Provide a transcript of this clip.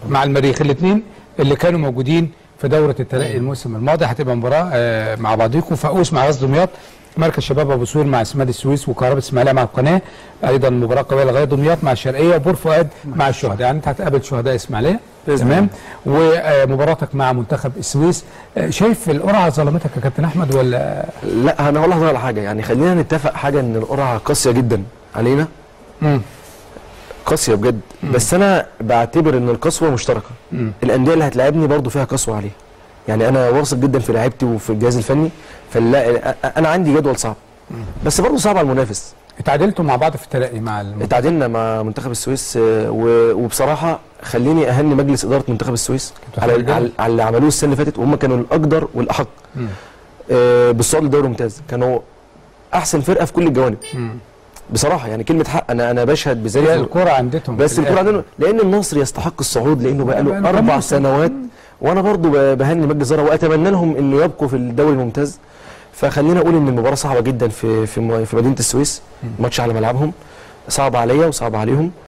مع المريخ الاثنين اللي كانوا موجودين في دوره الترقي الموسم الماضي. هتبقى مباراه مع بعضيكم. فاقوس مع غزل دمياط، مركز شباب ابو سوير مع اسماعيليه السويس، وكهرباء اسماعيليه مع القناه. ايضا مباراه قويه لغايه دمياط مع الشرقيه، وبور فؤاد مع الشهداء. يعني انت هتقابل شهداء اسماعيليه تمام. ومباراتك مع منتخب السويس. شايف القرعه ظلمتك يا كابتن احمد ولا لا؟ انا هقول لحضرتك على حاجه، يعني خلينا نتفق حاجه ان القرعه قاسيه جدا علينا. قاسيه بجد. بس انا بعتبر ان القسوه مشتركه. الانديه اللي هتلاعبني برضو فيها قسوه عليها. يعني انا واثق جدا في لعيبتي وفي الجهاز الفني، انا عندي جدول صعب بس برضو صعب على المنافس. اتعادلتوا مع بعض في الترقي مع اتعادلنا مع منتخب السويس، وبصراحه خليني اهني مجلس اداره منتخب السويس على اللي عملوه السنه اللي فاتت، وهم كانوا الاقدر والاحق بالصعود للدوري الممتاز. كانوا احسن فرقه في كل الجوانب بصراحه، يعني كلمه حق. انا بشهد بذلك. الكوره عندهم، بس الكوره عندهم، لان النصر يستحق الصعود، لانه بقى له 4 سنوات. وانا برضو بهني مجلس الاداره واتمنى لهم انه يبقوا في الدوري الممتاز. فخلينا اقول ان المباراه صعبه جدا في مدينه السويس. ماتش على ملعبهم، صعب عليا وصعب عليهم.